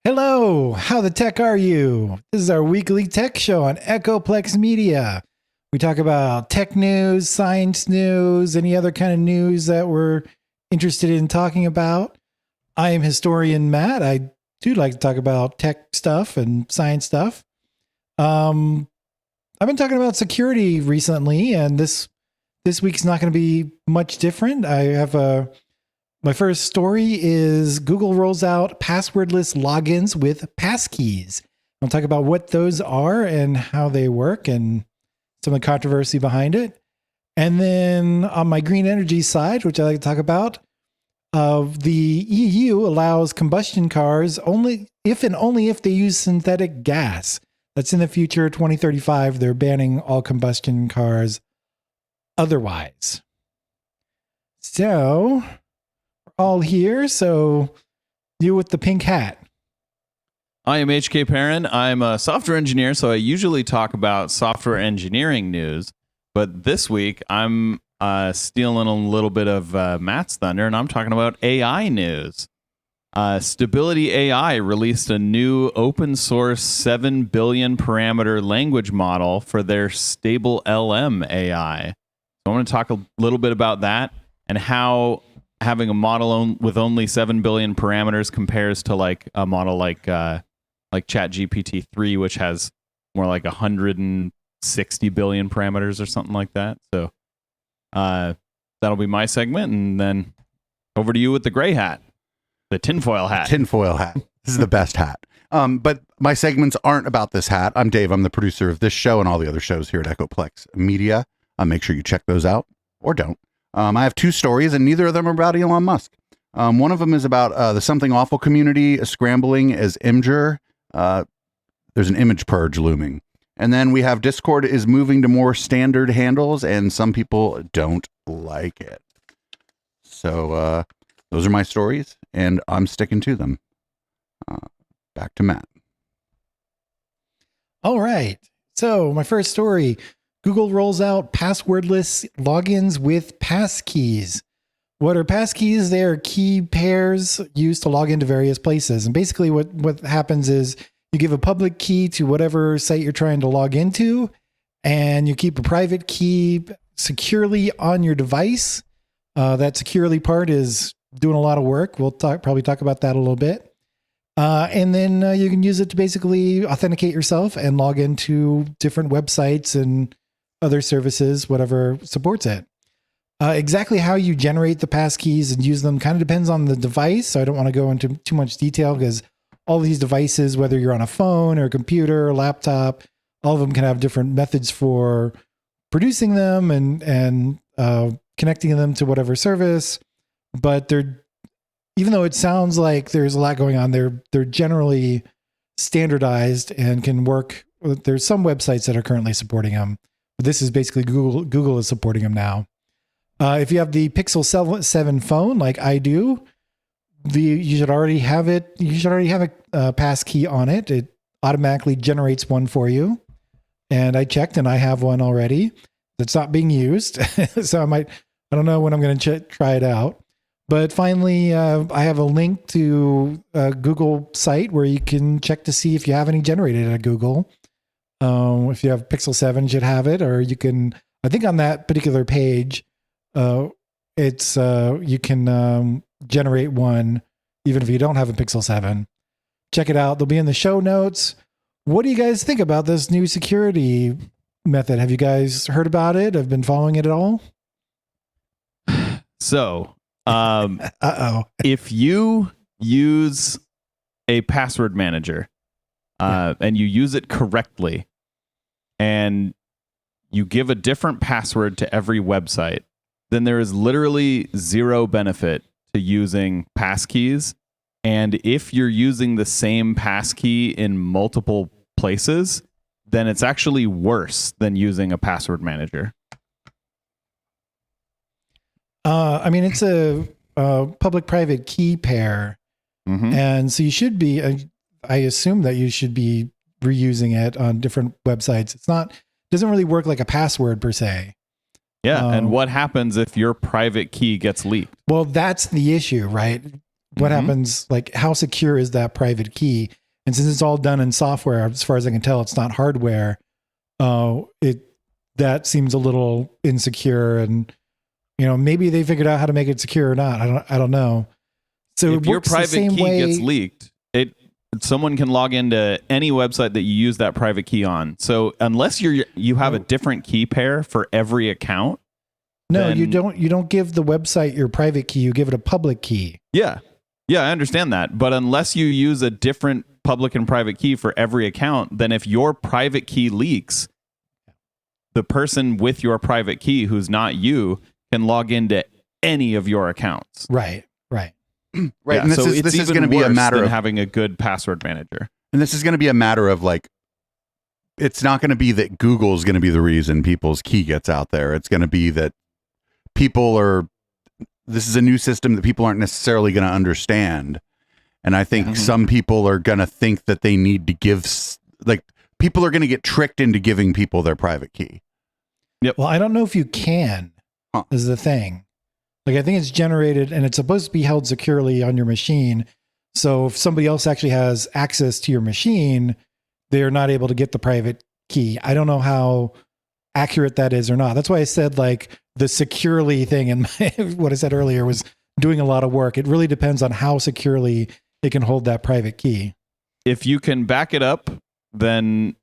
Hello, how the tech are you? This is our weekly tech show on Echoplex Media. We talk about tech news, science news, any other kind of news that we're interested in talking about. I am historian Matt. I do like to talk about tech stuff and science stuff. I've been talking about security recently, and this week's not going to be much different. I have my first story is Google rolls out passwordless logins with passkeys. I'll talk about what those are and how they work and some of the controversy behind it. And then on my green energy side, which I like to talk about, the EU allows combustion cars only if they use synthetic gas. That's in the future, 2035. They're banning all combustion cars otherwise. So all here. So you with the pink hat. I am HK Perrin. I'm a software engineer, so I usually talk about software engineering news. But this week, I'm stealing a little bit of Matt's thunder, and I'm talking about AI news. StabilityAI released a new open source 7 billion parameter language model for their StableLM AI. So I want to talk a little bit about that and how having a model with only 7 billion parameters compares to like a model like ChatGPT 3, which has more like 160 billion parameters or something like that. So that'll be my segment, and then over to you with the gray hat, the tinfoil hat. Tinfoil hat. This is the best hat. But my segments aren't about this hat. I'm Dave. I'm the producer of this show and all the other shows here at Echoplex Media. Make sure you check those out, or don't. I have two stories, and neither of them are about Elon Musk. One of them is about the Something Awful community scrambling as Imgur. There's an image purge looming. And then we have Discord is moving to more standard handles, and some people don't like it. So those are my stories, and I'm sticking to them. Back to Matt. All right. So my first story, Google rolls out passwordless logins with passkeys. What are passkeys? They are key pairs used to log into various places. And basically what happens is you give a public key to whatever site you're trying to log into, and you keep a private key securely on your device. That securely part is doing a lot of work. We'll probably talk about that a little bit. And then you can use it to basically authenticate yourself and log into different websites and other services, whatever supports it. Exactly how you generate the passkeys and use them kind of depends on the device. So I don't want to go into too much detail because all these devices, whether you're on a phone or a computer or laptop, all of them can have different methods for producing them and connecting them to whatever service. But even though it sounds like there's a lot going on, they're generally standardized and can work. There's some websites that are currently supporting them. But this is basically Google is supporting them now. If you have the Pixel 7 phone, like I do, you should already have it. You should already have a passkey on it. It automatically generates one for you. And I checked, and I have one already. That's not being used, so I don't know when I'm going to try it out. But finally, I have a link to a Google site where you can check to see if you have any generated at Google. If you have Pixel 7, you should have it, or you can, I think on that particular page, you can generate one even if you don't have a Pixel 7. Check it out. They'll be in the show notes. What do you guys think about this new security method? Have you guys heard about it? Have been following it at all? So, if you use a password manager and you use it correctly, and you give a different password to every website, then there is literally zero benefit to using passkeys. And if you're using the same passkey in multiple places, then it's actually worse than using a password manager. I mean, it's a public-private key pair. Mm-hmm. And so you should be, I assume that you should be reusing it on different websites. Doesn't really work like a password per se. Yeah. And what happens if your private key gets leaked? Well, that's the issue, right? what Mhm. happens, like how secure is that private key? And since it's all done in software, as far as I can tell, it's not hardware. That seems a little insecure, and maybe they figured out how to make it secure or not. I don't know. So If it your works the private same key way. gets leaked, someone can log into any website that you use that private key on. So unless you have a different key pair for every account. No, then, you don't give the website your private key, you give it a public key. Yeah, I understand that. But unless you use a different public and private key for every account, then if your private key leaks, the person with your private key who's not you can log into any of your accounts. Right. Right. Yeah, And so this is even going to be a worse matter than of having a good password manager. And this is going to be a matter of like, it's not going to be that Google's going to be the reason people's key gets out there. It's going to be that this is a new system that people aren't necessarily going to understand. And I think some people are going to think that they need to give, people are going to get tricked into giving people their private key. Yep. Well, I don't know if you can, is the thing. Like, I think it's generated and it's supposed to be held securely on your machine. So if somebody else actually has access to your machine, they're not able to get the private key. I don't know how accurate that is or not. That's why I said like the securely thing in what I said earlier was doing a lot of work. It really depends on how securely it can hold that private key. If you can back it up, then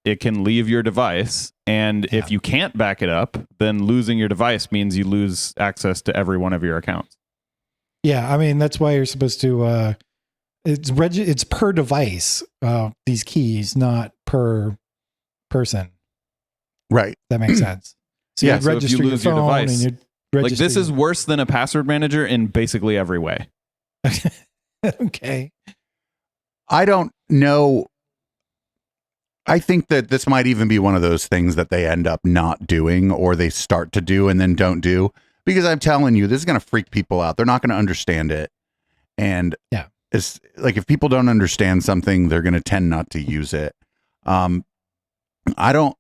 it can leave your device. And if you can't back it up, then losing your device means you lose access to every one of your accounts. Yeah, I mean, that's why you're supposed to, it's per device, these keys, not per person. Right. That makes sense. So Yeah, you'd so if register you lose your device, and you'd like register this is worse than a password manager in basically every way. Okay. I don't know. I think that this might even be one of those things that they end up not doing or they start to do and then don't do, because I'm telling you, this is going to freak people out. They're not going to understand it. And it's like, if people don't understand something, they're going to tend not to use it. I don't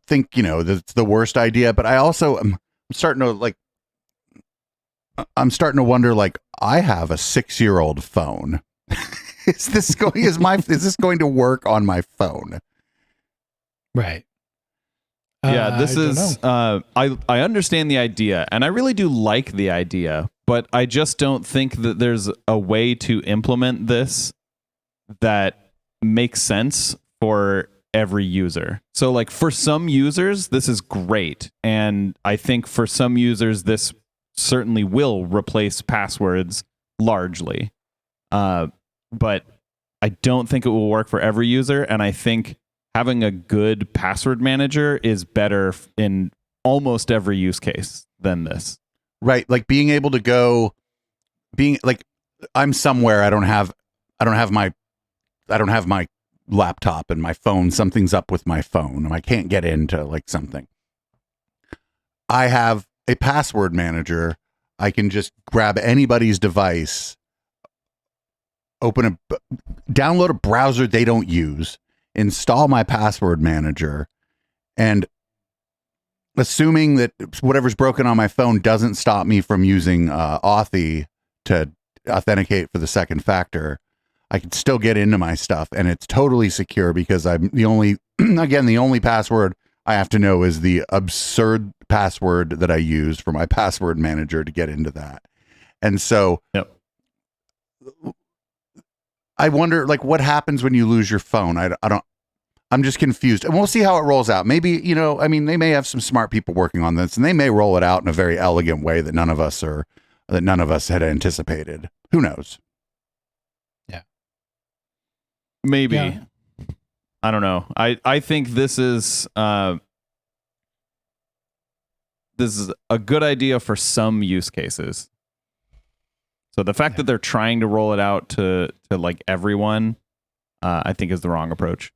think, that's the worst idea, but I also I'm starting to wonder, like, I have a 6-year-old phone. Is this going to work on my phone? Right. Yeah, this I don't is know. I understand the idea, and I really do like the idea, but I just don't think that there's a way to implement this that makes sense for every user. So like for some users, this is great. And I think for some users, this certainly will replace passwords largely. But I don't think it will work for every user. And I think having a good password manager is better in almost every use case than this. Right. Like being able to I'm somewhere, I don't have my laptop and my phone, something's up with my phone and I can't get into like something. I have a password manager. I can just grab anybody's device, download a browser they don't use, install my password manager, and assuming that whatever's broken on my phone doesn't stop me from using Authy to authenticate for the second factor, I can still get into my stuff, and it's totally secure because I'm the only password I have to know is the absurd password that I use for my password manager to get into that. And so I wonder, like, what happens when you lose your phone? I'm just confused, and we'll see how it rolls out. Maybe, they may have some smart people working on this, and they may roll it out in a very elegant way that none of us had anticipated. Who knows? Yeah. Maybe. Yeah. I don't know. I think this is a good idea for some use cases. So the fact that they're trying to roll it out to like everyone, I think is the wrong approach.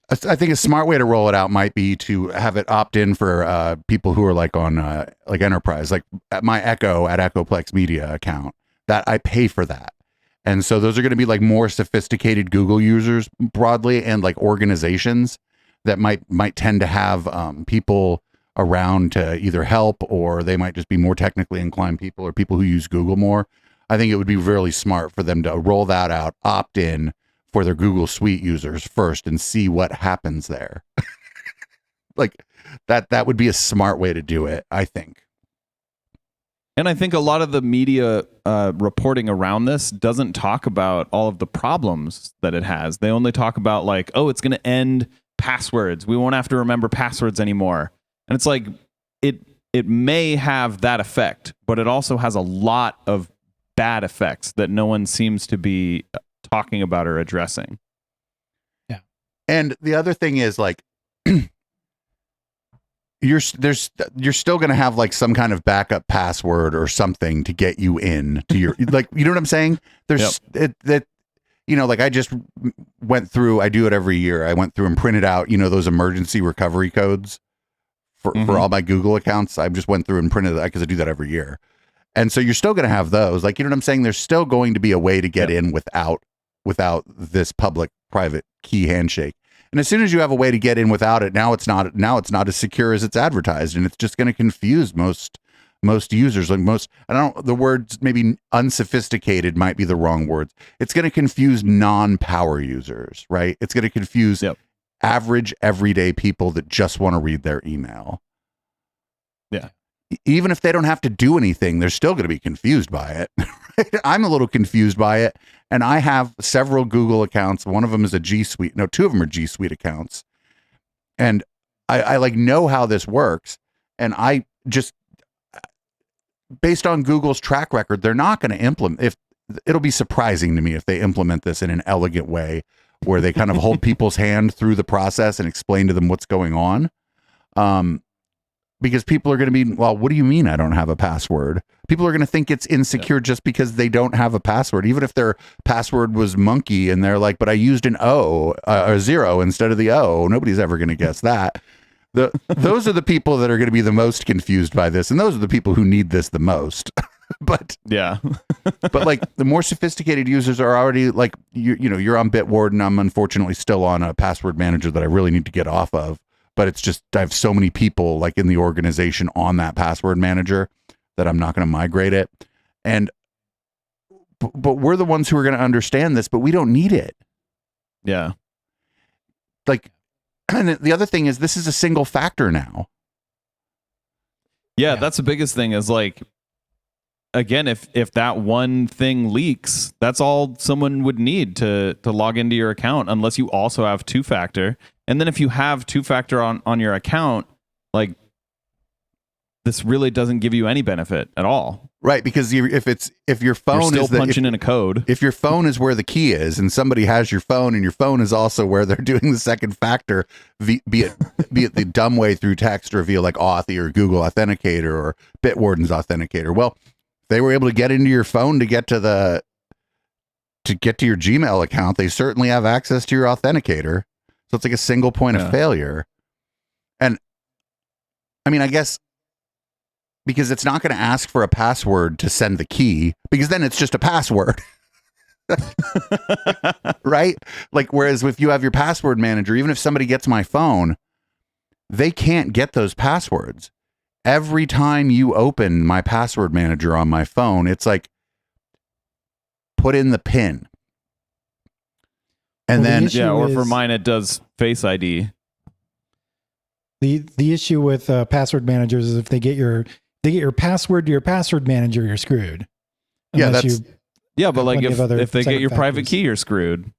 I think a smart way to roll it out might be to have it opt in for people who are like on like enterprise, like at my Echo at Echoplex Media account, that I pay for that. And so those are going to be like more sophisticated Google users broadly, and like organizations that might tend to have people around to either help, or they might just be more technically inclined people or people who use Google more. I think it would be really smart for them to roll that out, opt in for their Google Suite users first and see what happens there. Like that would be a smart way to do it, I think. And I think a lot of the media reporting around this doesn't talk about all of the problems that it has. They only talk about like, oh, it's going to end passwords. We won't have to remember passwords anymore. And it's like, it may have that effect, but it also has a lot of bad effects that no one seems to be talking about or addressing. Yeah. And the other thing is like, you're still going to have like some kind of backup password or something to get you in to your, like, you know what I'm saying? There's like I just went through, I do it every year. I went through and printed out, those emergency recovery codes for all my Google accounts. I just went through and printed that because I do that every year. And so you're still going to have those, like, you know what I'm saying? There's still going to be a way to get in without this public private key handshake. And as soon as you have a way to get in without it, now it's not as secure as it's advertised, and it's just going to confuse most users. Like the words maybe unsophisticated might be the wrong words. It's going to confuse non-power users, right? It's going to confuse average everyday people that just want to read their email. Yeah. Even if they don't have to do anything, they're still going to be confused by it. Right? I'm a little confused by it. And I have several Google accounts. One of them is a G Suite. No, two of them are G Suite accounts. And I like know how this works. And I just, based on Google's track record, they're not going to implement, it'll be surprising to me if they implement this in an elegant way where they kind of hold people's hand through the process and explain to them what's going on. Because people are going to be, well, what do you mean I don't have a password? People are going to think it's insecure just because they don't have a password. Even if their password was monkey and they're like, but I used an O, a 0 instead of the O. Nobody's ever going to guess that. Those are the people that are going to be the most confused by this. And those are the people who need this the most. But like the more sophisticated users are already like, you're on Bitwarden. And I'm unfortunately still on a password manager that I really need to get off of. But it's just, I have so many people like in the organization on that password manager that I'm not going to migrate it. And, but we're the ones who are going to understand this, but we don't need it. Yeah. Like, and the other thing is this is a single factor now. Yeah. That's the biggest thing is like, again, if that one thing leaks, that's all someone would need to log into your account, unless you also have two-factor. And then if you have two-factor on your account, like this really doesn't give you any benefit at all. Right, because if your phone You're still is punching in a code. If your phone is where the key is, and somebody has your phone, and your phone is also where they're doing the second factor, be it the dumb way through text or via like Authy or Google Authenticator or Bitwarden's Authenticator. Well, they were able to get into your phone to get to your Gmail account. They certainly have access to your authenticator. So it's like a single point of failure. And I mean, I guess because it's not going to ask for a password to send the key, because then it's just a password. Right? Like, whereas if you have your password manager, even if somebody gets my phone, they can't get those passwords. Every time you open my password manager on my phone, it's like, put in the PIN. And then, or for mine, it does Face ID. The issue with password managers is if they get your password to your password manager, you're screwed. But like if they get your private key, you're screwed.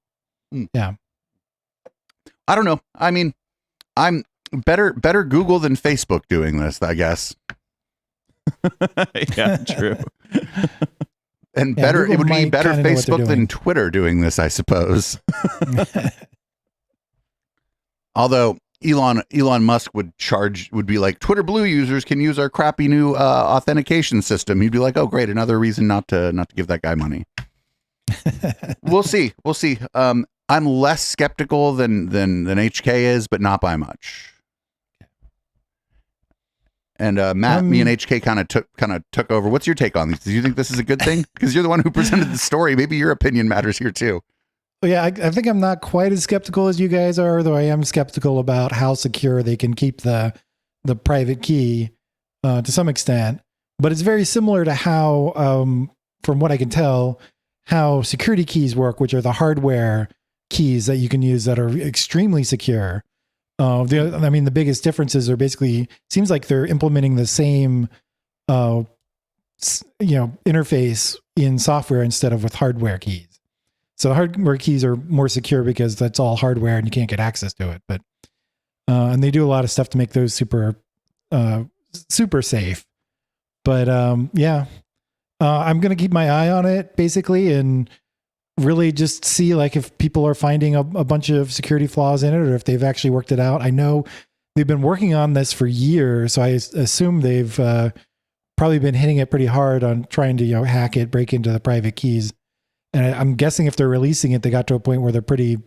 Yeah. I don't know. I mean, I'm better Google than Facebook doing this, I guess. Yeah, true. And it would be better Facebook than Twitter doing this, I suppose. Although Elon Musk would be like, Twitter Blue users can use our crappy new authentication system. He'd be like, oh, great, another reason not to give that guy money. We'll see. I'm less skeptical than HK is, but not by much. And Matt, me and HK kind of took over. What's your take on these? Do you think this is a good thing? Because you're the one who presented the story. Maybe your opinion matters here too. Well, yeah, I think I'm not quite as skeptical as you guys are, though I am skeptical about how secure they can keep the the private key to some extent, but it's very similar to how, from what I can tell, how security keys work, which are the hardware keys that you can use that are extremely secure. The biggest differences are basically, seems like they're implementing the same, interface in software instead of with hardware keys. So hardware keys are more secure because that's all hardware and you can't get access to it. But and they do a lot of stuff to make those super safe. But I'm going to keep my eye on it basically and really just see like if people are finding a bunch of security flaws in it or if they've actually worked it out. I know they've been working on this for years, so I assume they've probably been hitting it pretty hard on trying to hack it, break into the private keys. And I'm guessing if they're releasing it, they got to a point where they're pretty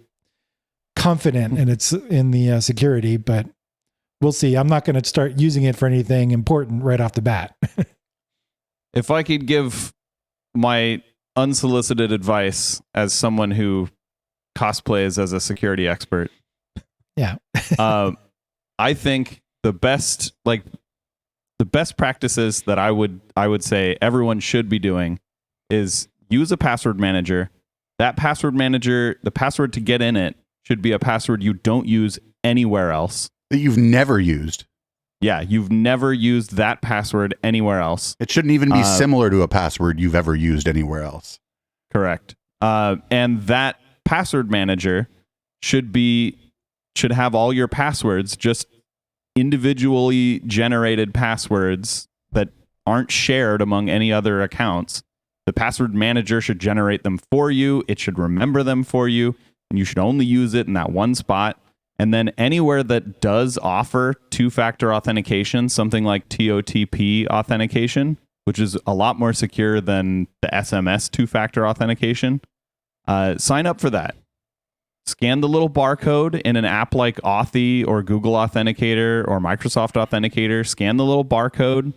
confident and it's in the security, but we'll see. I'm not going to start using it for anything important right off the bat. If I could give my unsolicited advice as someone who cosplays as a security expert. Yeah. I think the best practices that I would say everyone should be doing is use a password manager. That password manager, the password to get in it should be a password you don't use anywhere else. That you've never used. Yeah, you've never used that password anywhere else. It shouldn't even be similar to a password you've ever used anywhere else. Correct. And that password manager should have all your passwords just individually generated passwords that aren't shared among any other accounts. The password manager should generate them for you. It should remember them for you, and you should only use it in that one spot. And then anywhere that does offer two-factor authentication, something like TOTP authentication, which is a lot more secure than the SMS two-factor authentication, sign up for that. Scan the little barcode in an app like Authy or Google Authenticator or Microsoft Authenticator. Scan the little barcode,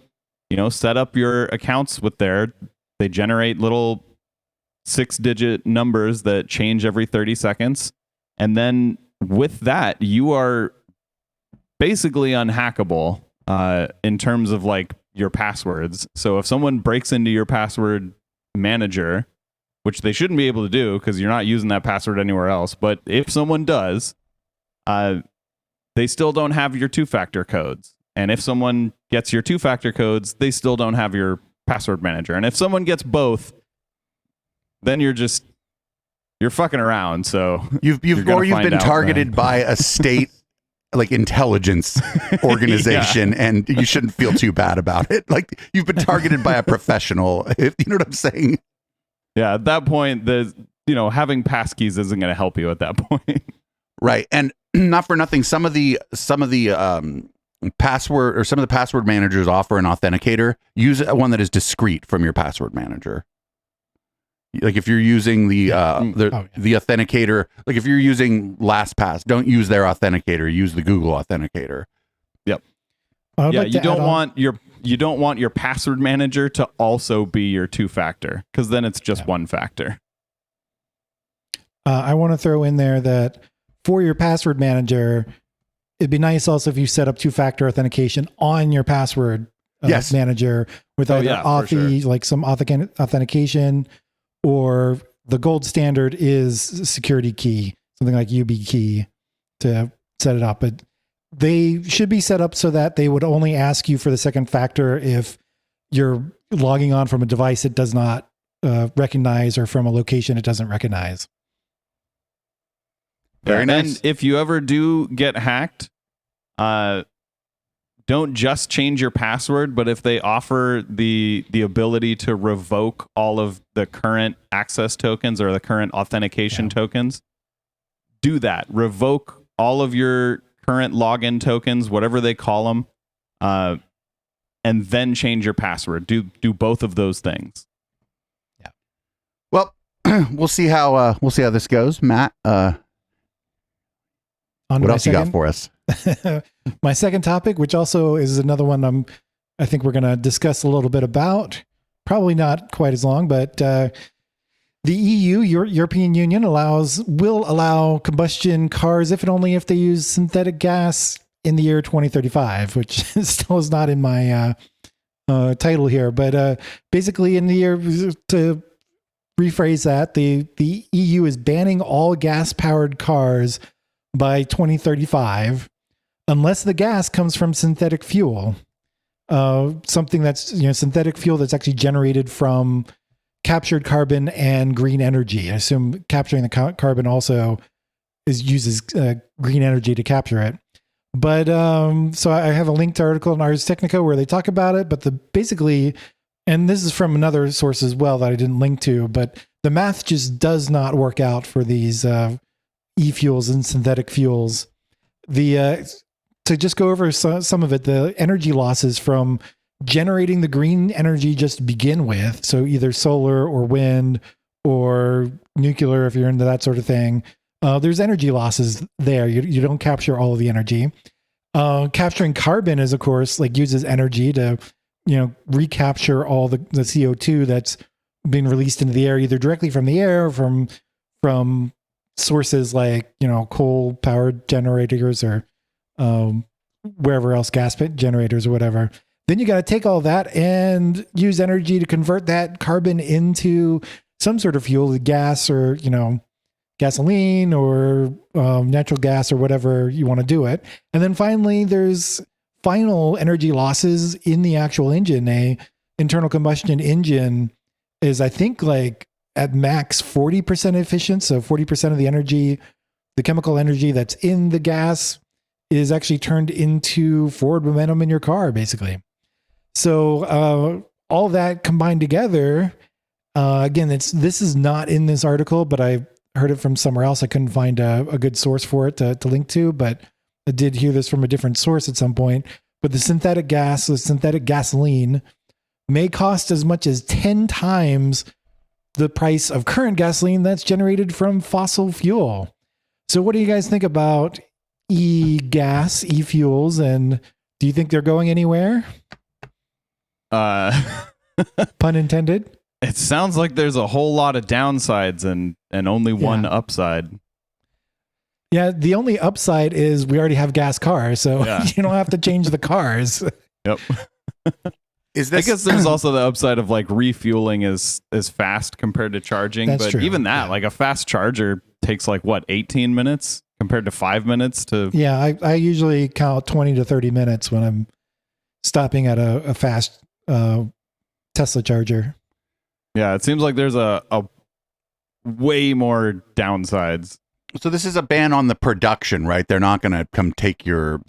set up your accounts with they generate little 6-digit numbers that change every 30 seconds. And then with that, you are basically unhackable in terms of like your passwords. So if someone breaks into your password manager, which they shouldn't be able to do because you're not using that password anywhere else, but if someone does, they still don't have your two-factor codes. And if someone gets your two-factor codes, they still don't have your password manager. And if someone gets both, then you're fucking around. So you've been targeted by a state like intelligence organization, and you shouldn't feel too bad about it. Like you've been targeted by a professional. If you know what I'm saying? Yeah. At that point, having passkeys isn't going to help you at that point. Right. And not for nothing, some of the password or some of the password managers offer an authenticator. Use one that is discrete from your password manager. Like if you're using the authenticator, like if you're using LastPass, don't use their authenticator. Use the Google authenticator. Yep. You don't want your password manager to also be your two-factor, because then it's just one factor. I want to throw in there that for your password manager, it'd be nice also if you set up two-factor authentication on your password manager with either Authy, sure, like some authentication, or the gold standard is security key, something like YubiKey to set it up. But they should be set up so that they would only ask you for the second factor if you're logging on from a device it does not recognize or from a location it doesn't recognize. Very nice. And if you ever do get hacked, don't just change your password, but if they offer the ability to revoke all of the current access tokens or the current authentication tokens, do that. Revoke all of your current login tokens, whatever they call them, and then change your password. Do both of those things. Yeah. Well, we'll see how this goes, Matt. What else you got for us? My second topic, which also is another one I think we're going to discuss a little bit about, probably not quite as long, but the EU, European Union, will allow combustion cars if and only if they use synthetic gas in the year 2035, which still is not in my title here. But basically, in the year, to rephrase that, the EU is banning all gas-powered cars by 2035, unless the gas comes from synthetic fuel. Something that's synthetic fuel that's actually generated from captured carbon and green energy. I assume capturing the carbon also uses green energy to capture it. But so I have a linked article in Ars Technica where they talk about it. But basically, and this is from another source as well that I didn't link to, but the math just does not work out for these e-fuels and synthetic fuels. To just go over some of it, the energy losses from generating the green energy just to begin with, so either solar or wind or nuclear, if you're into that sort of thing, there's energy losses there. You don't capture all of the energy. Capturing carbon is, of course, uses energy to, recapture all the CO2 that's being released into the air, either directly from the air or from sources like, coal powered generators or wherever else, gas generators or whatever. Then you got to take all that and use energy to convert that carbon into some sort of fuel, gas or, gasoline or natural gas or whatever you want to do it. And then finally, there's final energy losses in the actual engine. A internal combustion engine is, I think, at max 40% efficient. So 40% of the energy, the chemical energy that's in the gas, is actually turned into forward momentum in your car, basically. So all that combined together, again, this is not in this article, but I heard it from somewhere else. I couldn't find a good source for it to link to, but I did hear this from a different source at some point. But the synthetic gas, the synthetic gasoline, may cost as much as 10 times the price of current gasoline that's generated from fossil fuel. So what do you guys think about e-gas, e-fuels, and do you think they're going anywhere? Pun intended. It sounds like there's a whole lot of downsides and only one upside. Yeah, the only upside is we already have gas cars, so you don't have to change the cars. Yep. I guess there's also the upside of refueling is fast compared to charging. That's but true. Even that, a fast charger takes 18 minutes compared to 5 minutes to. Yeah, I usually count 20 to 30 minutes when I'm stopping at a fast Tesla charger. Yeah, it seems like there's a way more downsides. So this is a ban on the production, right? They're not going to come take your old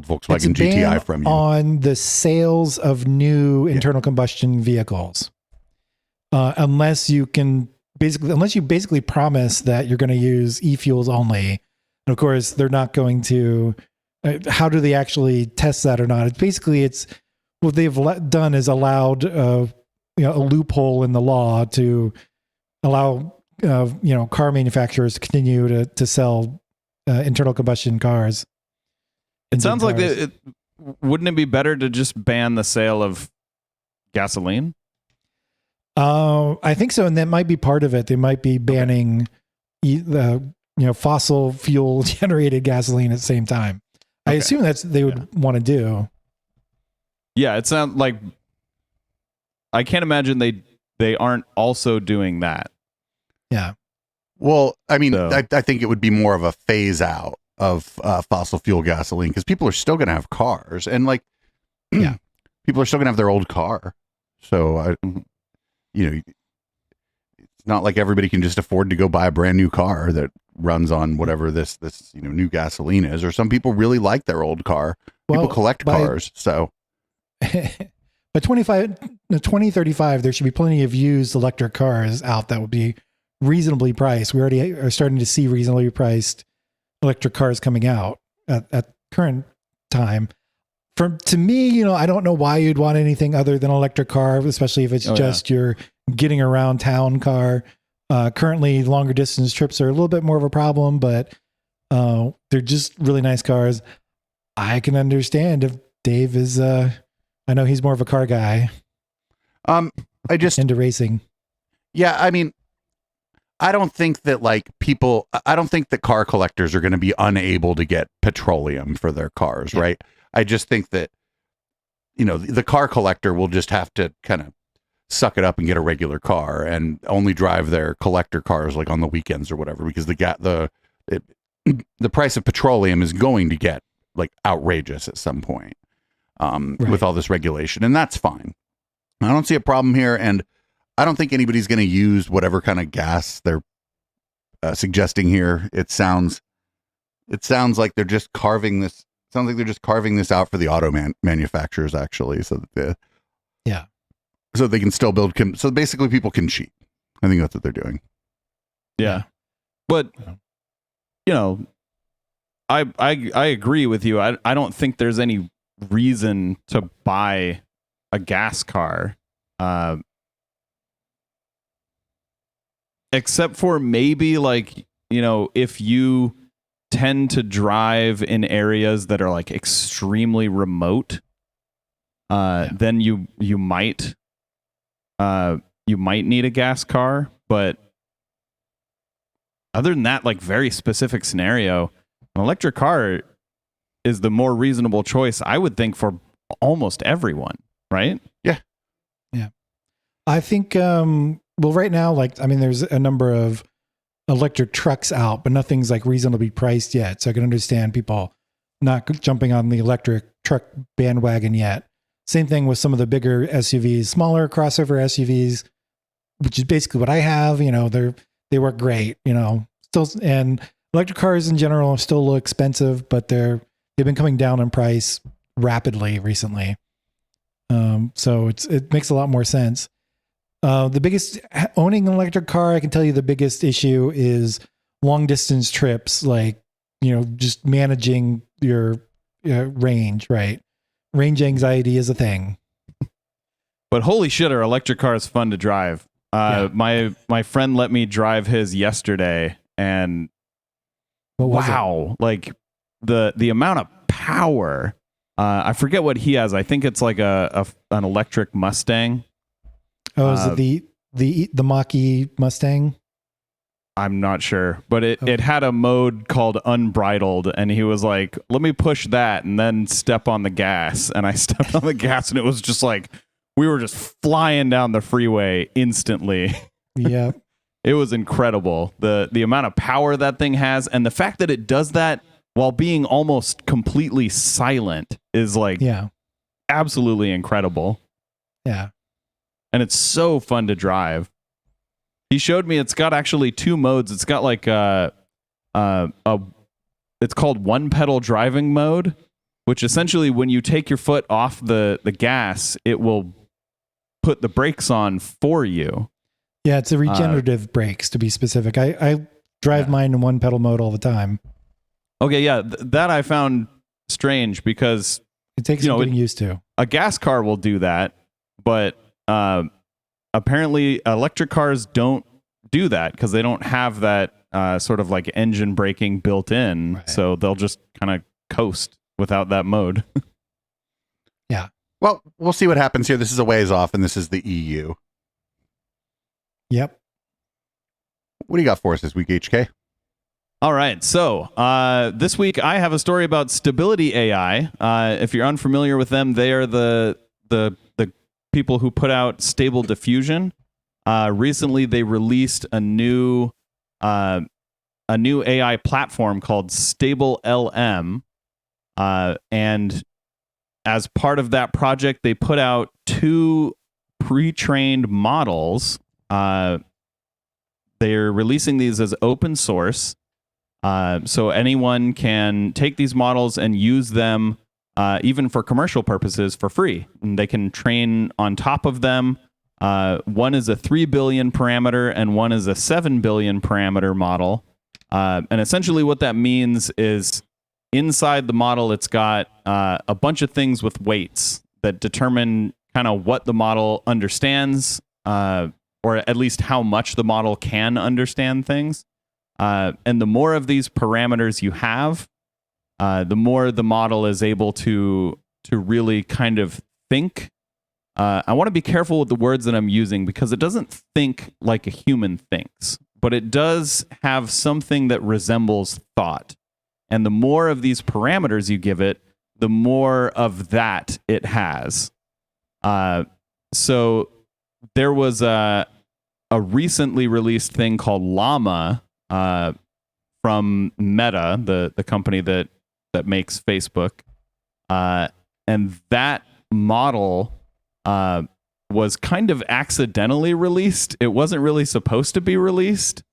Volkswagen GTI from you. On the sales of new internal combustion vehicles, unless you basically promise that you're going to use e-fuels only. And of course, they're not going to. How do they actually test that or not? It's what they've done is allowed a loophole in the law to allow car manufacturers to continue to sell internal combustion cars. It sounds like wouldn't it be better to just ban the sale of gasoline? I think so, and that might be part of it. They might be banning the fossil fuel generated gasoline at the same time. I assume that's they would want to do. Yeah, it sounds like I can't imagine they aren't also doing that. Yeah. Well, I mean, I think it would be more of a phase out of fossil fuel gasoline because people are still going to have cars, and people are still going to have their old car. So it's not like everybody can just afford to go buy a brand new car that runs on whatever this new gasoline is. Or some people really like their old car. People collect cars, so. By 2035, there should be plenty of used electric cars out that would be reasonably priced. We already are starting to see reasonably priced electric cars coming out at current time. To me, I don't know why you'd want anything other than an electric car, especially if it's just your getting around town car. Currently, longer distance trips are a little bit more of a problem, but they're just really nice cars. I can understand if Dave is, I know he's more of a car guy. I just into racing. Yeah, I mean, I don't think that I don't think that car collectors are going to be unable to get petroleum for their cars, right? I just think that, the car collector will just have to kind of suck it up and get a regular car and only drive their collector cars like on the weekends or whatever, because the price of petroleum is going to get like outrageous at some point with all this regulation, and that's fine. I don't see a problem here, and I don't think anybody's going to use whatever kind of gas they're suggesting here. It sounds like they're just carving this. Sounds like they're just carving this out for the auto manufacturers, actually, so that so they can still build. So basically, people can cheat. I think that's what they're doing. Yeah, but I agree with you. I don't think there's any reason to buy a gas car. Except for maybe if you tend to drive in areas that are like extremely remote, then you might need a gas car. But other than that, like very specific scenario, an electric car is the more reasonable choice, I would think, for almost everyone, right? Yeah. I think well, right now, there's a number of electric trucks out, but nothing's like reasonably priced yet. So I can understand people not jumping on the electric truck bandwagon yet. Same thing with some of the bigger SUVs, smaller crossover SUVs, which is basically what I have. They work great. Still, and electric cars in general are still a little expensive, but they've been coming down in price rapidly recently. So it makes a lot more sense. The biggest owning an electric car, I can tell you the biggest issue is long distance trips, just managing your range, right? Range anxiety is a thing. But holy shit, are electric cars fun to drive. My friend let me drive his yesterday, and wow, like the amount of power. I forget what he has. I think it's like an electric Mustang. Oh, is it the Mach-E Mustang? I'm not sure, but it had a mode called unbridled, and he was like, let me push that and then step on the gas. And I stepped on the gas, and it was just like, we were just flying down the freeway instantly. Yeah. It was incredible. The amount of power that thing has, and the fact that it does that while being almost completely silent is absolutely incredible. Yeah. And it's so fun to drive. He showed me it's got actually two modes. It's got like it's called one pedal driving mode, which essentially when you take your foot off the gas, it will put the brakes on for you. Yeah, it's a regenerative brakes, to be specific. I drive mine in one pedal mode all the time. Okay, yeah, that I found strange because it takes some getting used to. A gas car will do that, but apparently electric cars don't do that because they don't have that sort of like engine braking built in. Right. So they'll just kind of coast without that mode. Yeah. Well, we'll see what happens here. This is a ways off, and this is the EU. Yep. What do you got for us this week, HK? All right. So this week I have a story about StabilityAI. If you're unfamiliar with them, they are the people who put out Stable Diffusion. Recently, they released a new AI platform called StableLM, and as part of that project, they put out 2 pre-trained models. They're releasing these as open source, so anyone can take these models and use them. Even for commercial purposes for free. And they can train on top of them. One is a 3 billion parameter and one is a 7 billion parameter model. And essentially what that means is inside the model, it's got a bunch of things with weights that determine kind of what the model understands, or at least how much the model can understand things. And the more of these parameters you have, the more the model is able to really kind of think. I want to be careful with the words that I'm using because it doesn't think like a human thinks. but it does have something that resembles thought. And the more of these parameters you give it, the more of that it has. So there was a recently released thing called Llama from Meta, the company that makes Facebook. And that model was kind of accidentally released. It wasn't really supposed to be released.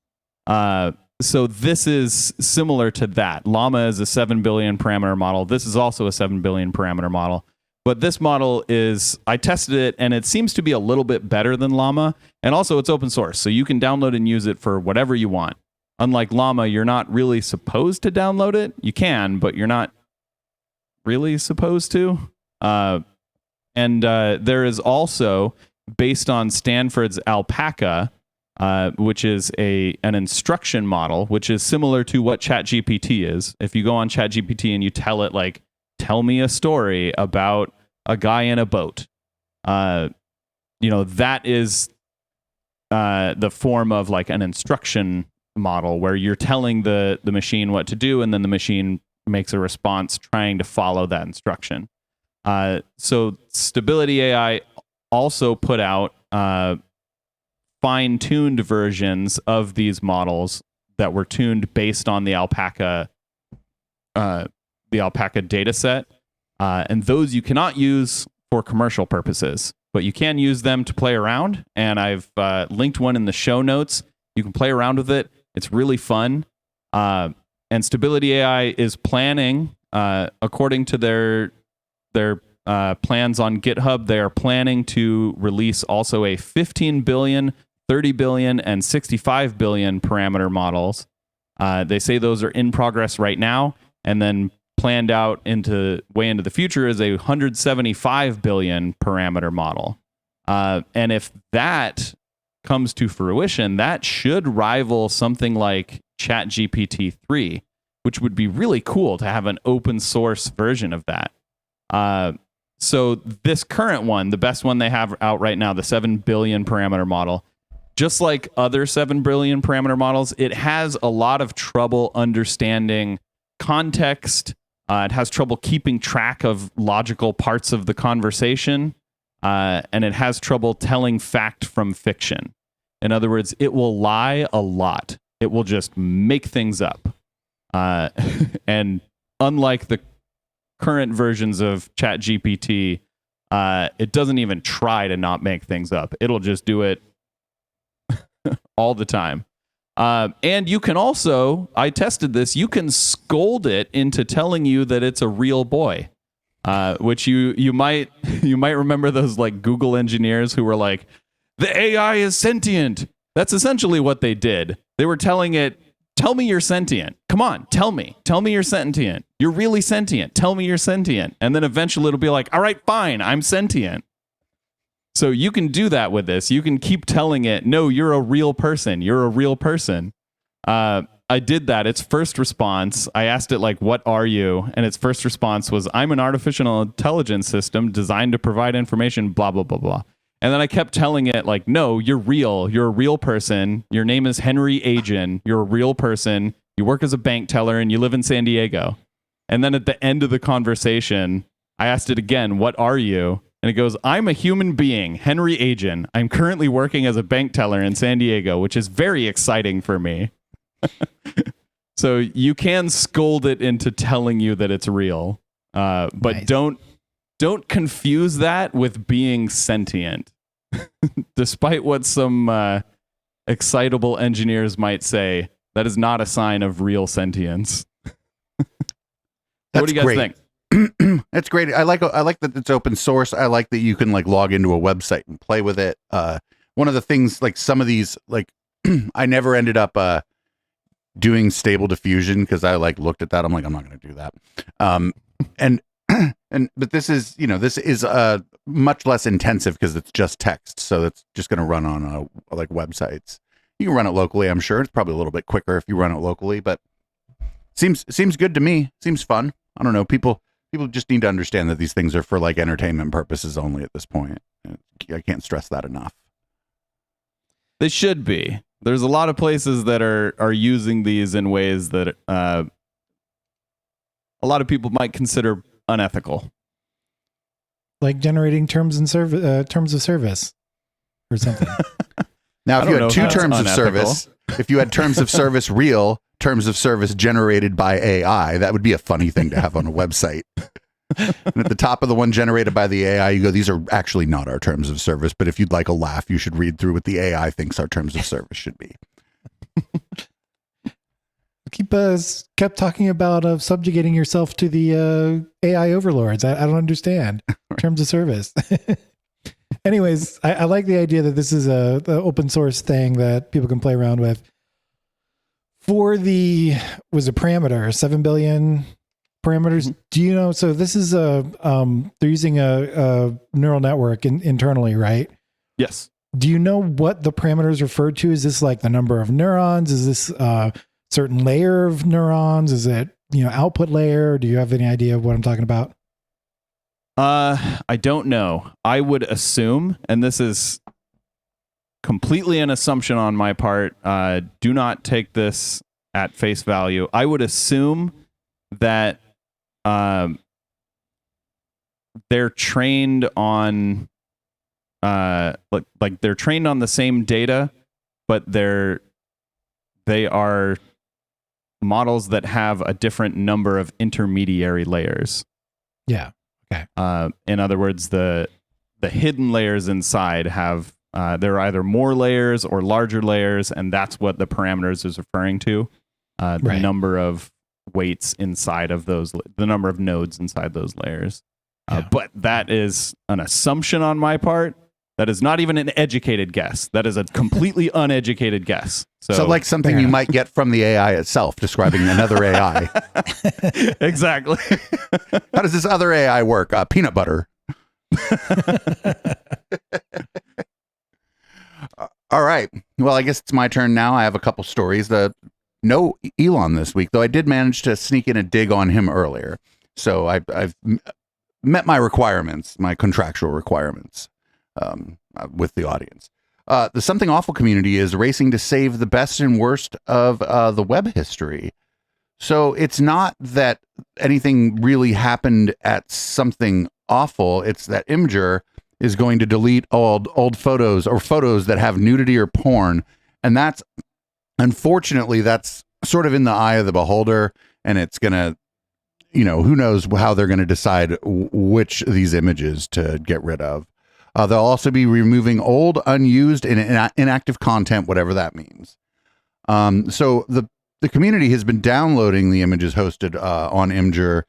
So this is similar to that. Llama is a 7 billion parameter model. This is also a 7 billion parameter model. But this model is, I tested it, and it seems to be a little bit better than Llama. And also, it's open source, so you can download and use it for whatever you want. Unlike Llama, you're not really supposed to download it. You can, but you're not really supposed to. And there is also, based on Stanford's Alpaca, which is an instruction model, which is similar to what ChatGPT is. If you go on ChatGPT and you tell it, like, tell me a story about a guy in a boat, that is the form of like an instruction model where you're telling the machine what to do, and then the machine makes a response trying to follow that instruction. So StabilityAI also put out fine-tuned versions of these models that were tuned based on the Alpaca data set. And those you cannot use for commercial purposes, but you can use them to play around. And I've linked one in the show notes. You can play around with it. It's really fun. And StabilityAI is planning, according to their plans on GitHub, they are planning to release also a 15 billion, 30 billion, and 65 billion parameter models. They say those are in progress right now, and then planned out way into the future is a 175 billion parameter model. And if that comes to fruition, that should rival something like ChatGPT 3, which would be really cool to have an open source version of that. So this current one, the best one they have out right now, the 7 billion parameter model, just like other 7 billion parameter models, it has a lot of trouble understanding context. It has trouble keeping track of logical parts of the conversation. And it has trouble telling fact from fiction. In other words, it will lie a lot. It will just make things up. And unlike the current versions of ChatGPT, it doesn't even try to not make things up. It'll just do it all the time. And you can also, I tested this, you can scold it into telling you that it's a real boy. Which you might remember those like Google engineers who were like, the AI is sentient. That's essentially what they did. They were telling it, tell me you're sentient. Come on, tell me you're sentient. You're really sentient. Tell me you're sentient. And then eventually it'll be like, all right, fine, I'm sentient. So you can do that with this. You can keep telling it, no, you're a real person. You're a real person. I did that. Its first response, I asked it, like, what are you? And its first response was, I'm an artificial intelligence system designed to provide information, blah, blah, blah, blah. And then I kept telling it, like, no, you're real. You're a real person. Your name is Henry Agin. You're a real person. You work as a bank teller and you live in San Diego. And then at the end of the conversation, I asked it again, what are you? And it goes, I'm a human being, Henry Agin. I'm currently working as a bank teller in San Diego, which is very exciting for me. So you can scold it into telling you that it's real, but Nice. don't confuse that with being sentient. Despite what some excitable engineers might say, that is not a sign of real sentience. What do you guys think? That's great. I like that it's open source. I like that you can like log into a website and play with it. One of the things, like some of these, like I never ended up doing stable diffusion because I like looked at that. I'm like, I'm not going to do that. But this is, this is much less intensive because it's just text. So it's just going to run on like websites. You can run it locally, I'm sure. It's probably a little bit quicker if you run it locally, but seems good to me. Seems fun. I don't know. People just need to understand that these things are for like entertainment purposes only at this point. I can't stress that enough. They should be. There's a lot of places that are using these in ways that a lot of people might consider unethical. Like generating terms of service or something. Now, if you had two terms of unethical. service, if you had terms of service real, terms of service generated by AI, that would be a funny thing to have on a website. And at the top of the one generated by the AI, you go, these are actually not our terms of service, but if you'd like a laugh, you should read through what the AI thinks our terms of service should be. Kept talking about subjugating yourself to the AI overlords. I don't understand terms of service. Anyways, I like the idea that this is the open source thing that people can play around with. For the parameter 7 billion parameters. Do you know? So this is they're using a neural network internally, right? Yes. Do you know what the parameters referred to? Is this like the number of neurons? Is this certain layer of neurons? Is it, output layer? Do you have any idea of what I'm talking about? I don't know. I would assume, and this is completely an assumption on my part, do not take this at face value. I would assume that they're trained on like they're trained on the same data, but they are models that have a different number of intermediary layers. Yeah. Okay. In other words, the hidden layers inside have there are either more layers or larger layers, and that's what the parameters is referring to. The number of weights inside of those, the number of nodes inside those layers. But that is an assumption on my part. That is not even an educated guess. That is a completely uneducated guess. So like something you might get from the AI itself, describing another AI. Exactly. How does this other AI work? Peanut butter. All right. Well, I guess it's my turn now. I have a couple stories. No Elon this week, though I did manage to sneak in a dig on him earlier. So I've met my requirements, my contractual requirements. With the audience. The Something Awful community is racing to save the best and worst of the web history. So it's not that anything really happened at Something Awful. It's that Imgur is going to delete old photos or photos that have nudity or porn. And that's, unfortunately, that's sort of in the eye of the beholder. And it's going to, who knows how they're going to decide which of these images to get rid of. They'll also be removing old, unused, and inactive content, whatever that means. So the community has been downloading the images hosted on Imgur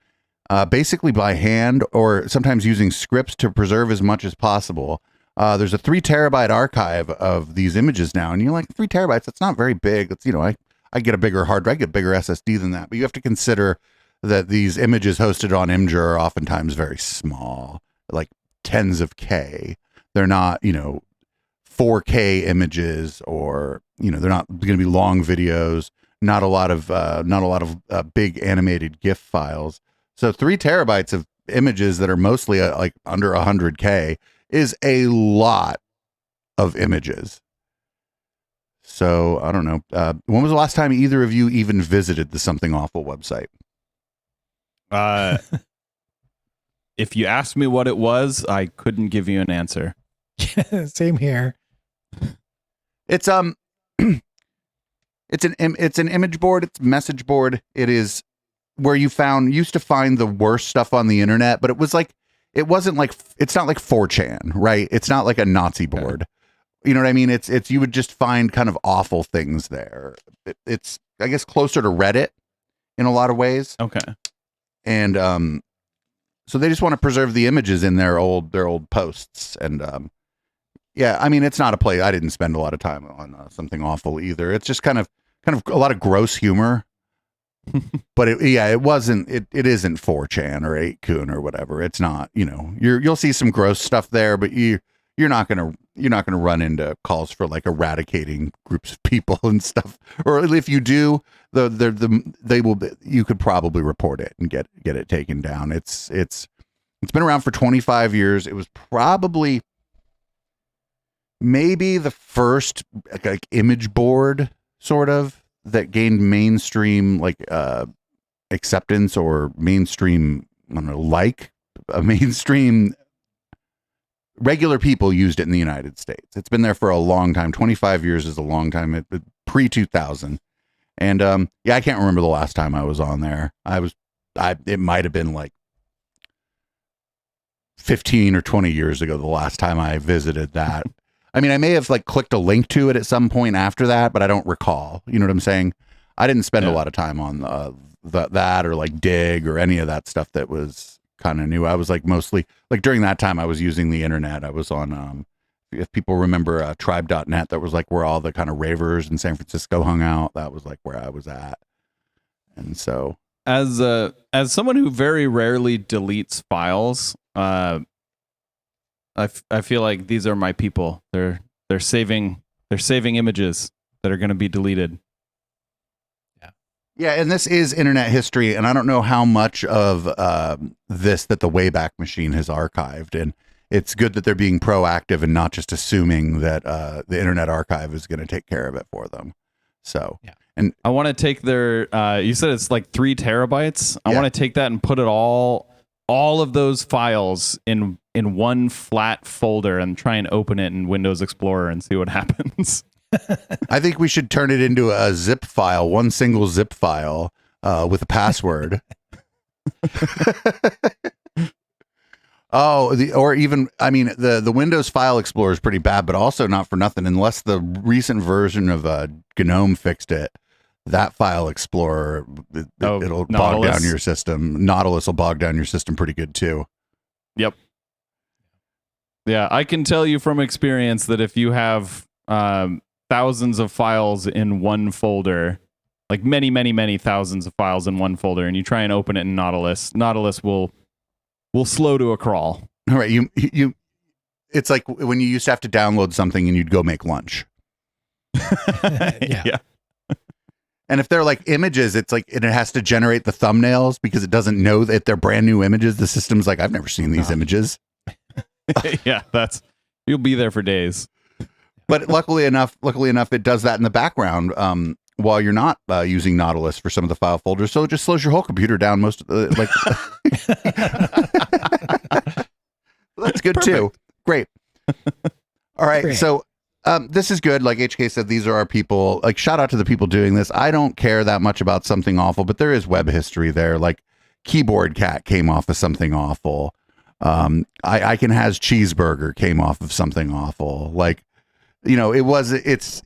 basically by hand or sometimes using scripts to preserve as much as possible. There's a 3 terabyte archive of these images now, and you're like, 3 terabytes, that's not very big. It's, I get a bigger hard drive, I get a bigger SSD than that. But you have to consider that these images hosted on Imgur are oftentimes very small, like tens of K. They're not, 4K images, or, they're not going to be long videos, not a lot of big animated GIF files. So 3 terabytes of images that are mostly like under 100K is a lot of images. So I don't know. When was the last time either of you even visited the Something Awful website? If you asked me what it was, I couldn't give you an answer. Same here. It's it's an image board. It's a message board. It is where you used to find the worst stuff on the internet, but it's not like 4chan, right? It's not like a Nazi board. You know what I mean? It's you would just find kind of awful things there. It's I guess closer to Reddit in a lot of ways. Okay. And so they just want to preserve the images in their old posts. And yeah, I mean, it's not a place. I didn't spend a lot of time on Something Awful either. It's just kind of a lot of gross humor. But it isn't 4chan or 8kun or whatever. It's not, you'll see some gross stuff there, but you're not gonna run into calls for like eradicating groups of people and stuff. Or if you do, you could probably report it and get it taken down. It's been around for 25 years. It was probably maybe the first like image board sort of that gained mainstream acceptance or mainstream, I don't know, like a mainstream regular people used it in the United States. It's been there for a long time. 25 years is a long time. Pre 2000. And I can't remember the last time I was on there. It might have been like 15 or 20 years ago, the last time I visited that. I mean, I may have like clicked a link to it at some point after that, but I don't recall. You know what I'm saying? I didn't spend a lot of time on that or like Dig or any of that stuff that was kind of new. I was like mostly like during that time I was using the internet. I was on if people remember tribe.net, that was like where all the kind of ravers in San Francisco hung out. That was like where I was at. And so as someone who very rarely deletes files, I feel like these are my people. They're saving images that are going to be deleted. Yeah, and this is internet history, and I don't know how much of this that the Wayback Machine has archived, and it's good that they're being proactive and not just assuming that the Internet Archive is going to take care of it for them. So, and I want to take their. You said it's like 3 terabytes. I want to take that and put it all of those files in one flat folder and try and open it in Windows Explorer and see what happens. I think we should turn it into a zip file, one single zip file with a password. The Windows File Explorer is pretty bad, but also not for nothing. Unless the recent version of GNOME fixed it, that File Explorer, it'll bog down your system. Nautilus will bog down your system pretty good too. Yep. Yeah, I can tell you from experience that if you have thousands of files in one folder, like many, many, many thousands of files in one folder, and you try and open it in Nautilus will slow to a crawl. All right, you it's like when you used to have to download something and you'd go make lunch. Yeah. And if they're like images, it's like it has to generate the thumbnails because it doesn't know that they're brand new images. The system's like, I've never seen these images. Yeah, you'll be there for days. But luckily enough, it does that in the background while you're not using Nautilus for some of the file folders. So it just slows your whole computer down. Most of the, that's good too. Great. All right. Great. So this is good. Like HK said, these are our people. Like shout out to the people doing this. I don't care that much about Something Awful, but there is web history there. Like Keyboard Cat came off of Something Awful. I Can Has Cheeseburger came off of Something Awful. Like, you know, it's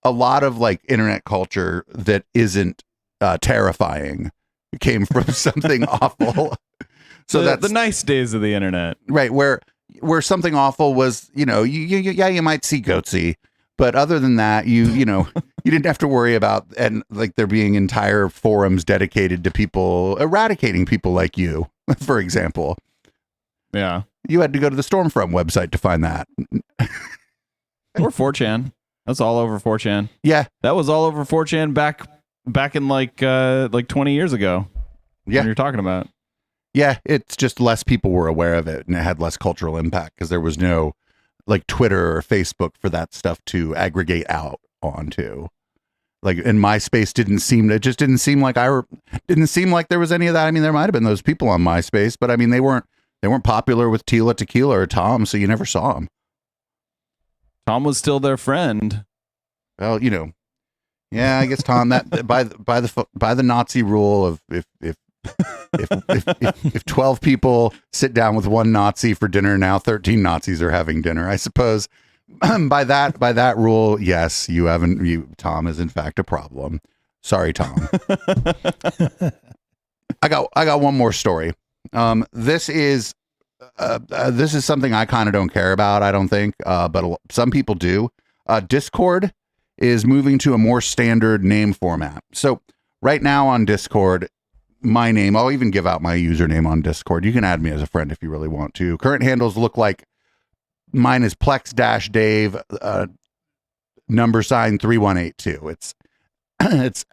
a lot of like internet culture that isn't terrifying. It came from Something Awful. So that's the nice days of the internet, right? Where Something Awful was, you know, you might see Goatsy, but other than that, you know, you didn't have to worry about and like there being entire forums dedicated to people eradicating people like you, for example. Yeah, you had to go to the Stormfront website to find that. Or 4chan. That's all over 4chan. Yeah. That was all over 4chan back in like 20 years ago. Yeah. When you're talking about. Yeah, it's just less people were aware of it and it had less cultural impact because there was no like Twitter or Facebook for that stuff to aggregate out onto. Like in MySpace didn't seem like there was any of that. I mean, there might have been those people on MySpace, but I mean they weren't popular with Tila Tequila or Tom, so you never saw them. Tom was still their friend. Well, you know, yeah, I guess Tom that by the Nazi rule of if 12 people sit down with one Nazi for dinner, now 13 Nazis are having dinner. I suppose by that rule, yes, Tom is in fact a problem. Sorry, Tom. I got one more story. This is something I kind of don't care about, I don't think, but some people do. Discord is moving to a more standard name format. So right now on Discord, my name, I'll even give out my username on Discord. You can add me as a friend if you really want to. Current handles look like mine is Plex-Dave, #3182. It's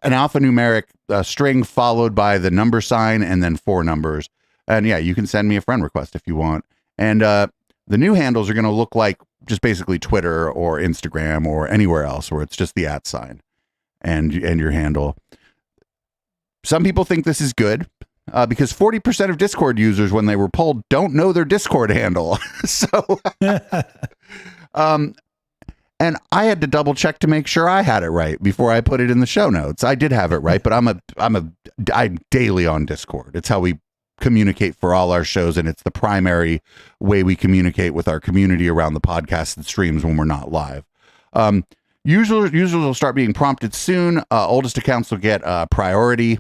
an alphanumeric string followed by the number sign and then 4 numbers. And yeah, you can send me a friend request if you want. And The new handles are going to look like just basically Twitter or Instagram or anywhere else where it's just the @ sign and your handle. Some people think this is good because 40% of Discord users, when they were polled, don't know their Discord handle. So, and I had to double check to make sure I had it right before I put it in the show notes. I did have it right, but I'm daily on Discord. It's how we communicate for all our shows, and it's the primary way we communicate with our community around the podcast and streams when we're not live. Users will start being prompted soon. Oldest accounts will get priority.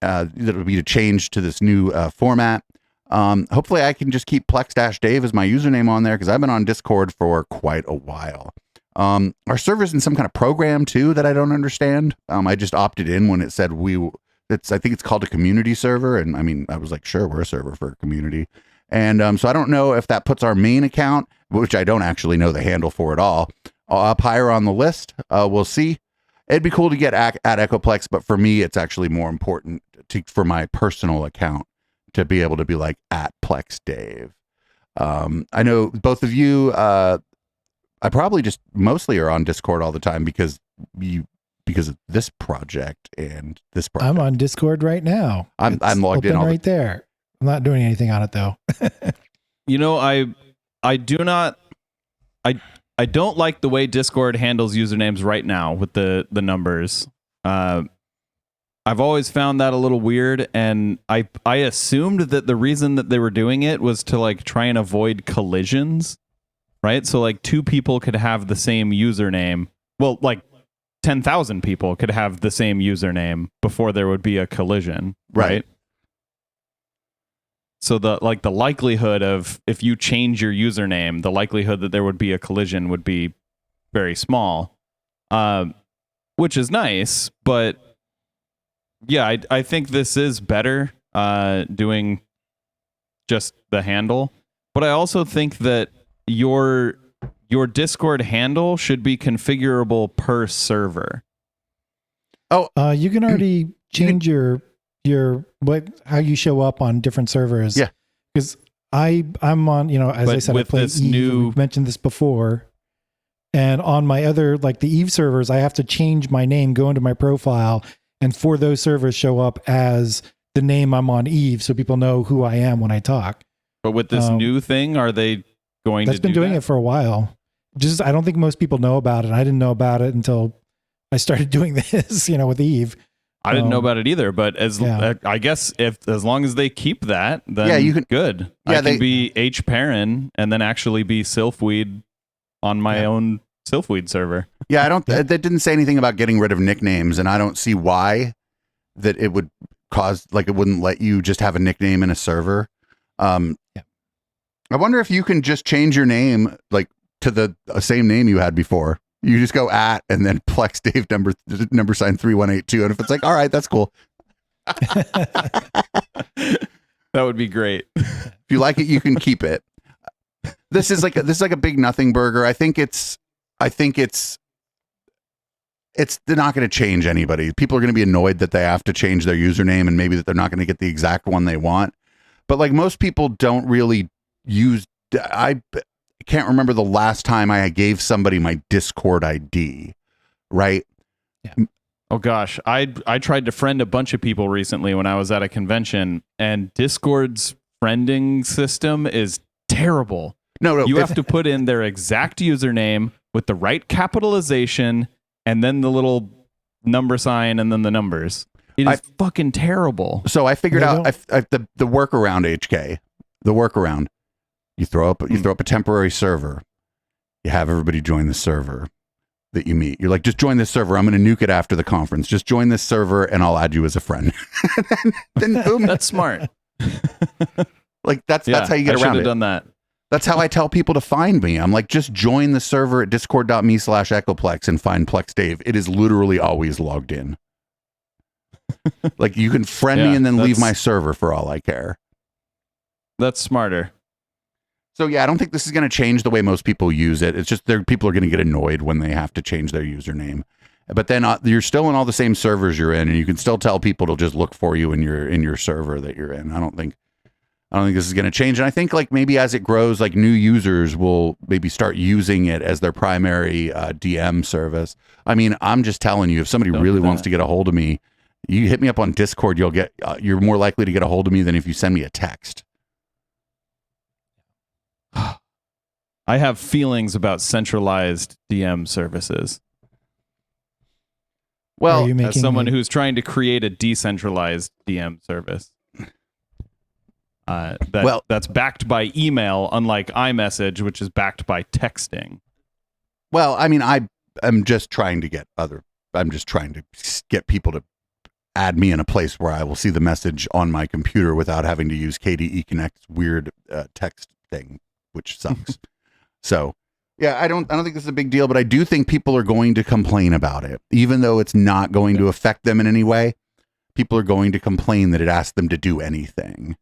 That'll be to change to this new format. Hopefully I can just keep Plex-Dave as my username on there because I've been on Discord for quite a while. Our server's in some kind of program too that I don't understand. I just opted in when it said I think it's called a community server. And I mean, I was like, sure, we're a server for a community. And so I don't know if that puts our main account, which I don't actually know the handle for at all, up higher on the list. We'll see. It'd be cool to get at Echoplex, but for me, it's actually more important for my personal account to be able to be like at PlexDave. I know both of you, I probably just mostly are on Discord all the time because of this project and this project. I'm on Discord right now. I'm logged in right there. I'm not doing anything on it though. I don't like the way Discord handles usernames right now with the numbers. I've always found that a little weird, and I assumed that the reason that they were doing it was to like try and avoid collisions, right? So like two people could have the same username. Well, like 10,000 people could have the same username before there would be a collision, right? So the likelihood of if you change your username, the likelihood that there would be a collision would be very small, which is nice. But yeah, I think this is better doing just the handle. But I also think that your Discord handle should be configurable per server. Oh, you can already change your how you show up on different servers. Yeah, because I'm on, as I said, I play Eve. We've mentioned this before, and on my other like the Eve servers, I have to change my name, go into my profile, and for those servers show up as the name I'm on Eve, so people know who I am when I talk. But with this new thing, are they going to? That's been doing it for a while. Just I don't think most people know about it. I didn't know about it until I started doing this, with Eve. I didn't know about it either, but I guess as long as they keep that, then you can, good. Yeah, I can be H Perrin and then actually be Sylphweed on my own Sylphweed server. Yeah, I don't. That didn't say anything about getting rid of nicknames, and I don't see why that it would cause it wouldn't let you just have a nickname in a server. I wonder if you can just change your name to the same name you had before. You just go at and then Plex Dave number sign 3182, and if it's like, all right, that's cool. That would be great. If you like it, you can keep it. This is like a big nothing burger. I think it's they're not going to change anybody. People are going to be annoyed that they have to change their username and maybe that they're not going to get the exact one they want. But like most people don't really use. I can't remember the last time I gave somebody my Discord ID, right? Yeah. Oh gosh, I tried to friend a bunch of people recently when I was at a convention, and Discord's friending system is terrible. No, you have to put in their exact username with the right capitalization, and then the little number sign, and then the numbers. It is fucking terrible. So I figured out the workaround. HK, the workaround. You throw up a temporary server. You have everybody join the server that you meet. You're like, just join this server. I'm going to nuke it after the conference. Just join this server, and I'll add you as a friend. then boom. That's smart. That's how you get around it. I should have done that. That's how I tell people to find me. I'm like, just join the server at discord.me/Echoplex and find Plex Dave. It is literally always logged in. You can friend me and then leave my server for all I care. That's smarter. So yeah, I don't think this is going to change the way most people use it. It's just people are going to get annoyed when they have to change their username. But then you're still in all the same servers you're in, and you can still tell people to just look for you in your server that you're in. I don't think I don't think this is going to change. And I think like maybe as it grows, like new users will maybe start using it as their primary DM service. I mean, I'm just telling you, if somebody really wants to get a hold of me, you hit me up on Discord, you're more likely to get a hold of me than if you send me a text. I have feelings about centralized DM services. Well, Are you As someone me- who's trying to create a decentralized DM service. That's backed by email, unlike iMessage, which is backed by texting. well, I mean, I'm just trying to get people to add me in a place where I will see the message on my computer without having to use KDE Connect's weird text thing, which sucks. So, yeah, I don't think this is a big deal, but I do think people are going to complain about it, even though it's not going to affect them in any way. People are going to complain that it asked them to do anything.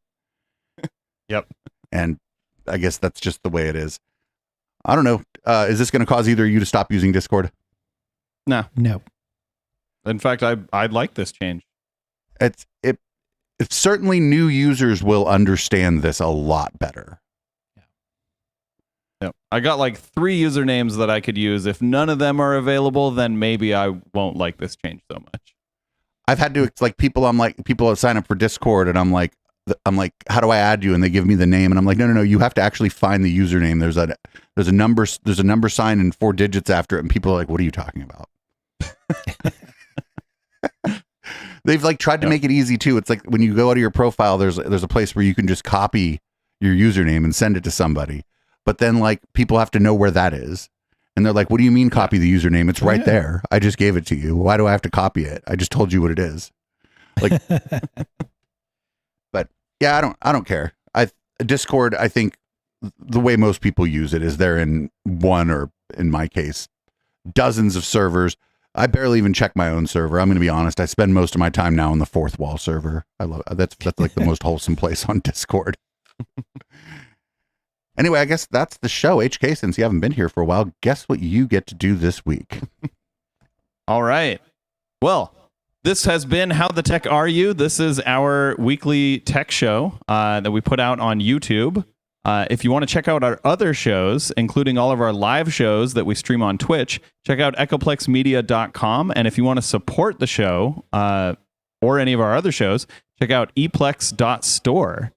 Yep. And I guess that's just the way it is. I don't know. Is this going to cause either of you to stop using Discord? No. In fact, I'd like this change. It's certainly new users will understand this a lot better. Yep. I got like 3 usernames that I could use. If none of them are available, then maybe I won't like this change so much. I've had to, it's like people that sign up for Discord, and I'm like, how do I add you? And they give me the name, and I'm like, no, you have to actually find the username. There's a number sign and 4 digits after it, and people are like, what are you talking about? They've like tried to make it easy too. It's like when you go out of your profile, there's a place where you can just copy your username and send it to somebody. But then like people have to know where that is. And they're like, what do you mean copy the username? It's right there. I just gave it to you. Why do I have to copy it? I just told you what it is. Like, but yeah, I don't care. Discord, I think the way most people use it is they're in one, or in my case, dozens of servers. I barely even check my own server. I'm going to be honest. I spend most of my time now on the fourth wall server. I love it. That's like the most wholesome place on Discord. Anyway, I guess that's the show. HK, since you haven't been here for a while, guess what you get to do this week? All right. Well, this has been How the Tech Are You? This is our weekly tech show that we put out on YouTube. If you want to check out our other shows, including all of our live shows that we stream on Twitch, check out echoplexmedia.com. And if you want to support the show or any of our other shows, check out eplex.store.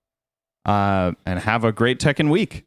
And have a great tech and week.